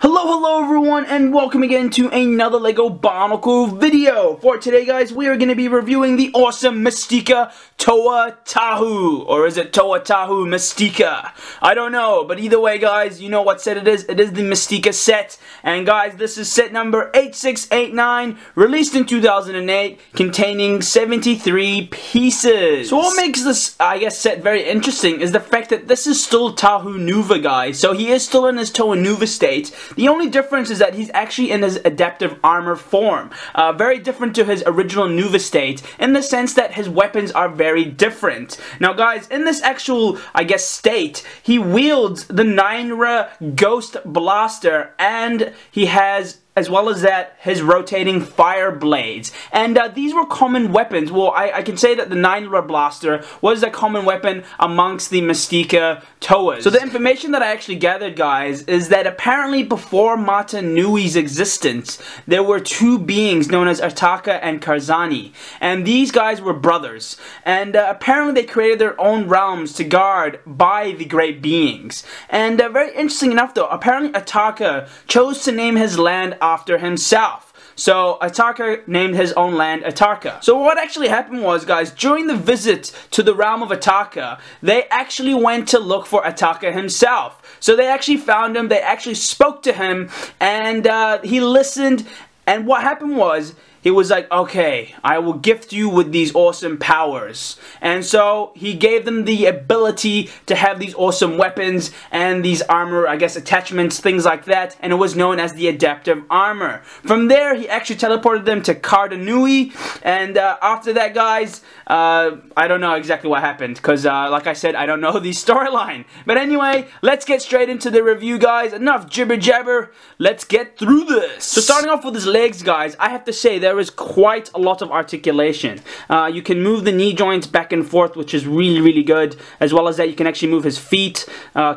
Hello everyone, and welcome again to another Lego Bionicle video. For today, guys, we are going to be reviewing the awesome Mistika Toa Tahu. Or is it Toa Tahu Mistika? I don't know, but either way, guys, you know what set it is. It is the Mistika set. And guys, this is set number 8689, released in 2008, containing 73 pieces. So what makes this, I guess, set very interesting is the fact that this is still Tahu Nuva, guys. So he is still in his Toa Nuva state. The only difference is that he's actually in his adaptive armor form. Very different to his original Nuva state in the sense that his weapons are very different. Now guys, in this actual, I guess, state, he wields the 9-ra Ghost Blaster, and he has, as well as that, his rotating fire blades. And these were common weapons. Well, I can say that the 9-ra Blaster was a common weapon amongst the Mistika Toas. So the information that I actually gathered, guys, is that apparently before Mata Nui's existence, there were two beings known as Ataka and Karzani. And these guys were brothers. And apparently they created their own realms to guard by the great beings. And very interesting enough, though, apparently Ataka chose to name his land after himself. So Ataka named his own land Ataka. So what actually happened was, guys, during the visit to the realm of Ataka, they actually went to look for Ataka himself. So they actually found him, they actually spoke to him, and he listened, and what happened was, he was like, okay, I will gift you with these awesome powers. And so he gave them the ability to have these awesome weapons and these armor, I guess, attachments, things like that. And it was known as the adaptive armor. From there, he actually teleported them to Kardanui. And after that, guys, I don't know exactly what happened. Because, like I said, I don't know the storyline. But anyway, let's get straight into the review, guys. Enough jibber jabber. Let's get through this. So starting off with his legs, guys, I have to say there is quite a lot of articulation. You can move the knee joints back and forth, which is really good. As well as that, you can actually move his feet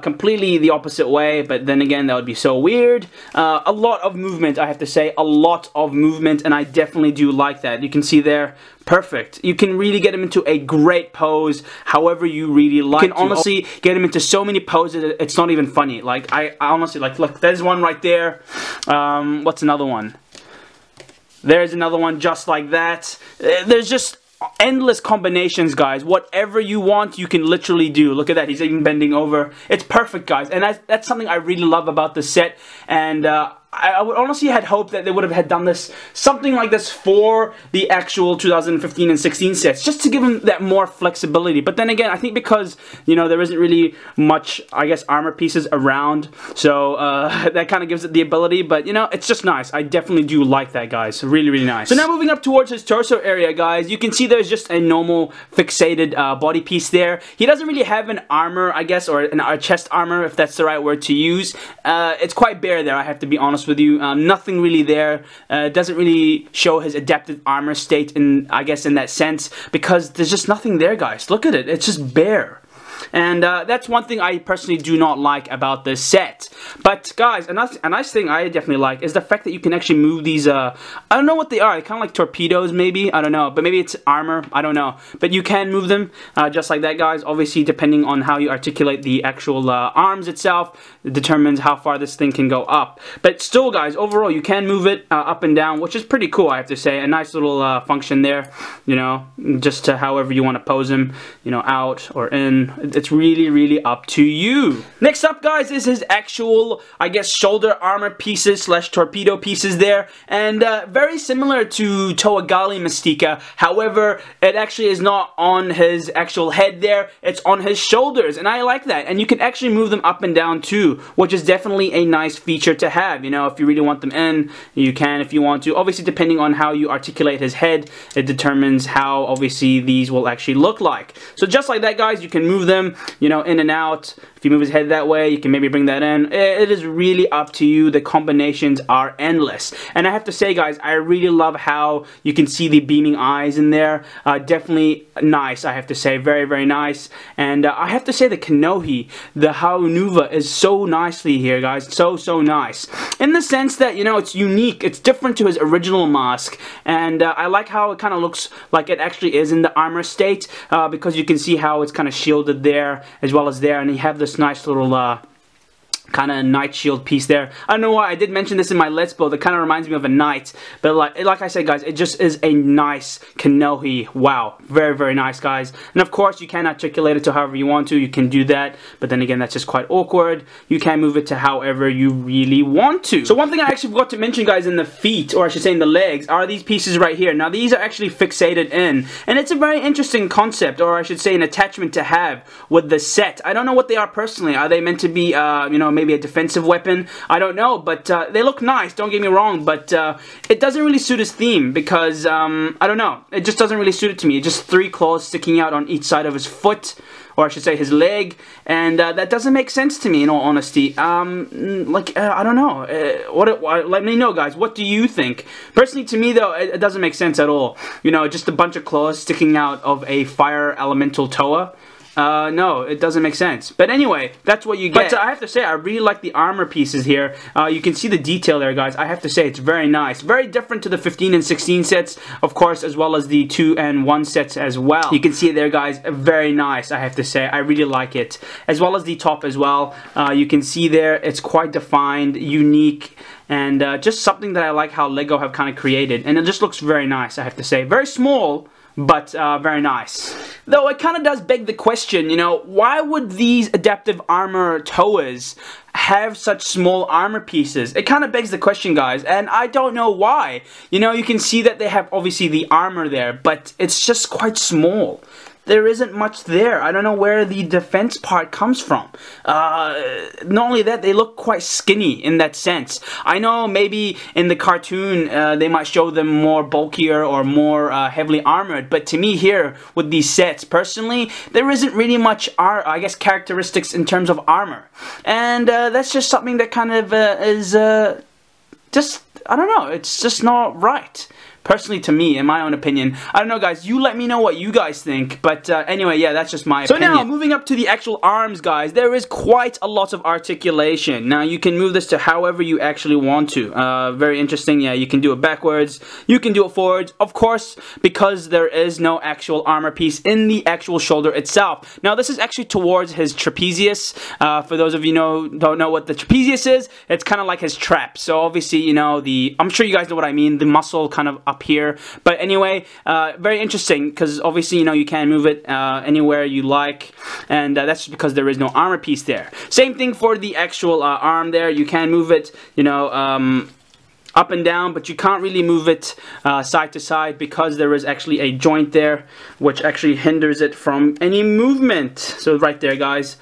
completely the opposite way, but then again, that would be so weird. A lot of movement, I have to say, a lot of movement, and I definitely do like that. You can see there, perfect. You can really get him into a great pose however you really like. You can honestly get him into so many poses, it's not even funny. Like, I honestly, like, look, there's one right there. What's another one? There's another one just like that. There's just endless combinations, guys. Whatever you want, you can literally do. Look at that. He's even bending over. It's perfect, guys. And that's something I really love about this set. And I would honestly had hoped that they would have had done this, something like this for the actual 2015 and 16 sets, just to give them that more flexibility. But then again, I think because, you know, there isn't really much, I guess, armor pieces around, so that kind of gives it the ability. But, you know, it's just nice. I definitely do like that, guys. Really nice. So now moving up towards his torso area, guys, you can see there's just a normal fixated body piece there. He doesn't really have an armor, I guess, or a chest armor, if that's the right word to use. It's quite bare there, I have to be honest with you. Nothing really there. Doesn't really show his adaptive armor state in, I guess, in that sense, because there's just nothing there, guys. Look at it. It's just bare. And that's one thing I personally do not like about this set. But guys, a nice thing I definitely like is the fact that you can actually move these, I don't know what they are, kind of like torpedoes maybe, I don't know, but maybe it's armor, I don't know. But you can move them just like that, guys. Obviously, depending on how you articulate the actual arms itself, it determines how far this thing can go up. But still, guys, overall, you can move it up and down, which is pretty cool, I have to say. A nice little function there, you know, just to however you want to pose him, you know, out or in. It's really up to you. Next up, guys, is his actual, I guess, shoulder armor pieces slash torpedo pieces there. And very similar to Toa Gali Mistika. However, it actually is not on his actual head there. It's on his shoulders. And I like that. And you can actually move them up and down too, which is definitely a nice feature to have. You know, if you really want them in, you can if you want to. Obviously, depending on how you articulate his head, it determines how, obviously, these will actually look like. So just like that, guys, you can move them, you know, in and out. If you move his head that way, you can maybe bring that in. It is really up to you. The combinations are endless. And I have to say, guys, I really love how you can see the beaming eyes in there. Definitely nice, I have to say. Very nice. And I have to say the Kanohi, the Hamoomoo, is so nicely here, guys. So nice. In the sense that, you know, it's unique. It's different to his original mask. And I like how it kind of looks like it actually is in the armor state. Because you can see how it's kind of shielded there as well as there. And you have this nice little kind of knight shield piece there. I don't know why I did mention this in my Let's Build. It kind of reminds me of a knight, but like I said, guys, it just is a nice Kanohi. Wow, very, very nice, guys. And of course, you can articulate it to however you want to. You can do that, but then again, that's just quite awkward. You can move it to however you really want to. So one thing I actually forgot to mention, guys, in the feet, or I should say in the legs, are these pieces right here. Now, these are actually fixated in, and it's a very interesting concept, or I should say an attachment to have with the set. I don't know what they are personally. Are they meant to be, you know, maybe a defensive weapon? I don't know, but they look nice, don't get me wrong, but it doesn't really suit his theme because, I don't know, it just doesn't really suit it to me. It's just 3 claws sticking out on each side of his foot, or I should say his leg, and that doesn't make sense to me, in all honesty. I don't know. Let me know, guys. What do you think? Personally, to me, though, it doesn't make sense at all. You know, just a bunch of claws sticking out of a fire elemental Toa. No, it doesn't make sense. But anyway, that's what you get. But I have to say, I really like the armor pieces here. You can see the detail there, guys. I have to say, it's very nice. Very different to the 15 and 16 sets, of course, as well as the 2 and 1 sets as well. You can see it there, guys. Very nice, I have to say. I really like it. As well as the top as well. You can see there, it's quite defined, unique, and just something that I like how Lego have kind of created. And it just looks very nice, I have to say. Very small, but very nice. Though it kind of does beg the question, you know, why would these adaptive armor Toas have such small armor pieces? It kind of begs the question, guys, and I don't know why. You know, you can see that they have obviously the armor there, but it's just quite small. There isn't much there. I don't know where the defense part comes from. Not only that, they look quite skinny in that sense. I know maybe in the cartoon they might show them more bulkier or more heavily armored, but to me here with these sets, personally, there isn't really much, I guess, characteristics in terms of armor. And that's just something that kind of is just, I don't know, it's just not right. Personally, to me, in my own opinion. I don't know, guys. You let me know what you guys think. But anyway, yeah, that's just my opinion. So now, moving up to the actual arms, guys, there is quite a lot of articulation. Now, you can move this to however you actually want to. Very interesting. Yeah, you can do it backwards. You can do it forwards. Of course, because there is no actual armor piece in the actual shoulder itself. Now, this is actually towards his trapezius. For those of you don't know what the trapezius is, it's kind of like his trap. So, obviously, you know, I'm sure you guys know what I mean. The muscle kind of up here, but anyway, very interesting because obviously, you know, you can move it anywhere you like, and that's just because there is no armor piece there. Same thing for the actual arm there. You can move it, you know, up and down, but you can't really move it side to side because there is actually a joint there which actually hinders it from any movement. So right there, guys.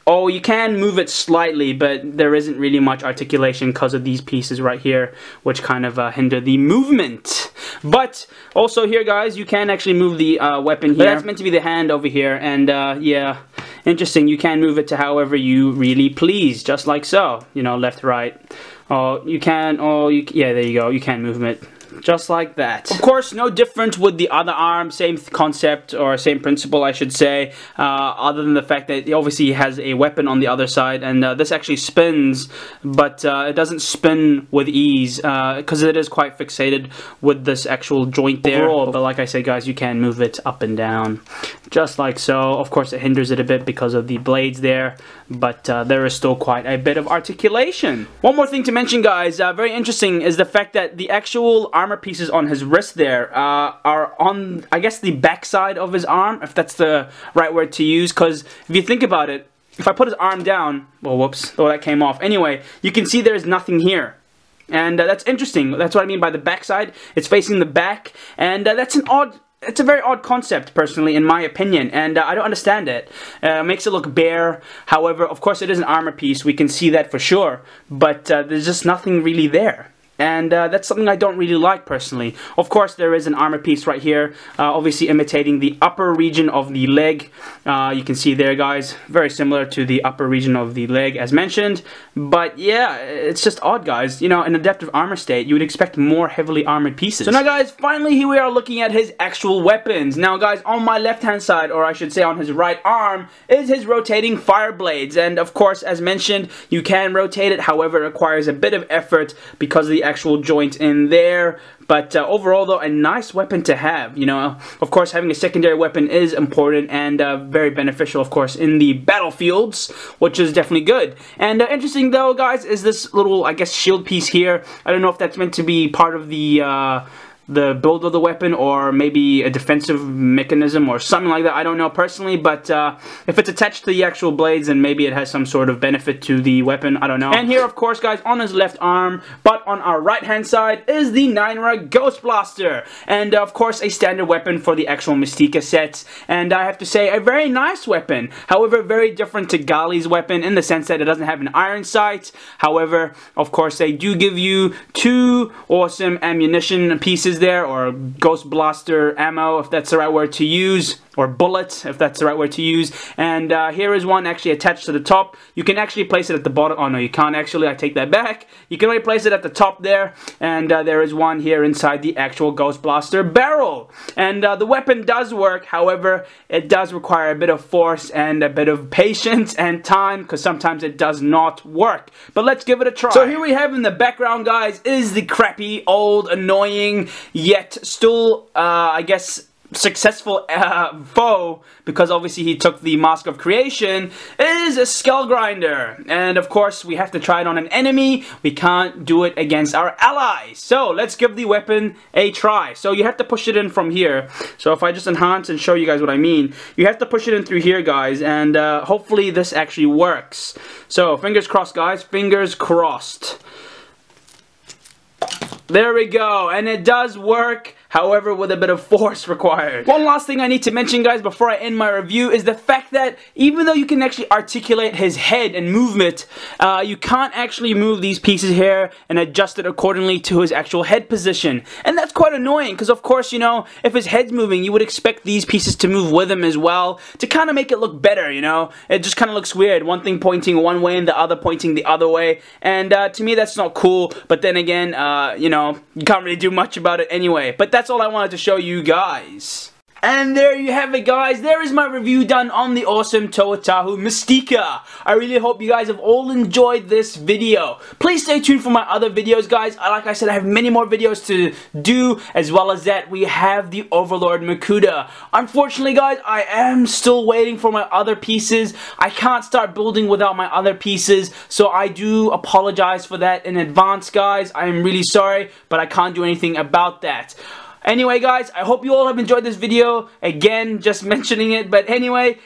Oh, you can move it slightly, but there isn't really much articulation because of these pieces right here, which kind of hinder the movement. But also here, guys, you can actually move the weapon here. But that's meant to be the hand over here, and yeah, interesting. You can move it to however you really please, just like so. You know, left, right. Oh, you can. Oh, yeah, there you go. You can move it. Just like that. Of course, no different with the other arm, same concept, or same principle, I should say, other than the fact that obviously he has a weapon on the other side, and this actually spins, but it doesn't spin with ease, because it is quite fixated with this actual joint there. Overall, but like I said, guys, you can move it up and down, just like so. Of course, it hinders it a bit because of the blades there, but there is still quite a bit of articulation. One more thing to mention, guys, very interesting, is the fact that the actual armor pieces on his wrist there are on, I guess, the back side of his arm, if that's the right word to use, because if you think about it, if I put his arm down, well, whoops, oh, that came off. Anyway, you can see there's nothing here. And that's interesting. That's what I mean by the back side. It's facing the back, and it's a very odd concept, personally, in my opinion, and I don't understand it. Makes it look bare. However, of course, it is an armor piece. We can see that for sure, but there's just nothing really there. And that's something I don't really like, personally. Of course, there is an armor piece right here, obviously imitating the upper region of the leg. You can see there, guys, very similar to the upper region of the leg, as mentioned. But yeah, it's just odd, guys. You know, in adaptive armor state, you would expect more heavily armored pieces. So now, guys, finally, here we are looking at his actual weapons. Now, guys, on my left-hand side, or I should say on his right arm, is his rotating fire blades. And, of course, as mentioned, you can rotate it. However, it requires a bit of effort because of the actual joint in there. But overall, though, a nice weapon to have. You know, of course, having a secondary weapon is important and very beneficial, of course, in the battlefields, which is definitely good. And interesting, though, guys, is this little, I guess, shield piece here. I don't know if that's meant to be part of the build of the weapon, or maybe a defensive mechanism or something like that. I don't know personally, but if it's attached to the actual blades, then maybe it has some sort of benefit to the weapon. I don't know. And here, of course, guys, on his left arm, but on our right hand side, is the 9-ra Ghost Blaster, and of course a standard weapon for the actual Mistika sets. And I have to say, a very nice weapon. However, very different to Gali's weapon in the sense that it doesn't have an iron sight. However, of course, they do give you 2 awesome ammunition pieces there, or Ghost Blaster ammo, if that's the right word to use, or bullet, if that's the right word to use. And here is one actually attached to the top. You can actually place it at the bottom. Oh no, you can't actually. I take that back. You can only place it at the top there. And there is one here inside the actual Ghost Blaster barrel. And the weapon does work. However, it does require a bit of force and a bit of patience and time, because sometimes it does not work. But let's give it a try. So here we have in the background, guys, is the crappy, old, annoying, yet still, I guess, successful foe, because obviously he took the Mask of Creation, is a Skull Grinder. And of course we have to try it on an enemy. We can't do it against our allies. So let's give the weapon a try. So you have to push it in from here. So if I just enhance and show you guys what I mean, you have to push it in through here, guys, and hopefully this actually works. So fingers crossed, guys, fingers crossed. There we go, and it does work, however, with a bit of force required. One last thing I need to mention, guys, before I end my review, is the fact that even though you can actually articulate his head and movement, you can't actually move these pieces here and adjust it accordingly to his actual head position. And that's quite annoying, because of course, you know, if his head's moving, you would expect these pieces to move with him as well, to kind of make it look better, you know? It just kind of looks weird, one thing pointing one way and the other pointing the other way, and to me that's not cool. But then again, you know, you can't really do much about it anyway. But that's all I wanted to show you guys. And there you have it, guys. There is my review done on the awesome Toa Tahu Mistika. I really hope you guys have all enjoyed this video. Please stay tuned for my other videos, guys. Like I said, I have many more videos to do, as well as that we have the Overlord Makuta. Unfortunately, guys, I am still waiting for my other pieces. I can't start building without my other pieces, so I do apologize for that in advance, guys. I am really sorry, but I can't do anything about that. Anyway, guys, I hope you all have enjoyed this video. Again, just mentioning it. But anyway,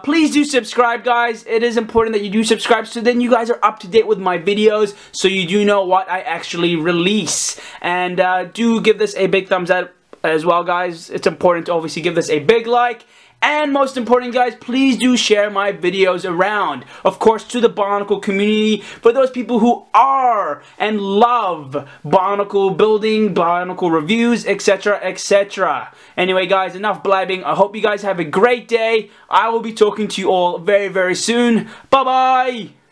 please do subscribe, guys. It is important that you do subscribe, so then you guys are up to date with my videos, so you do know what I actually release. And do give this a big thumbs up as well, guys. It's important to obviously give this a big like. And most important, guys, please do share my videos around. Of course, to the Bionicle community, for those people who are and love Bionicle building, Bionicle reviews, etc., etc. Anyway, guys, enough blabbing. I hope you guys have a great day. I will be talking to you all very, very soon. Bye-bye!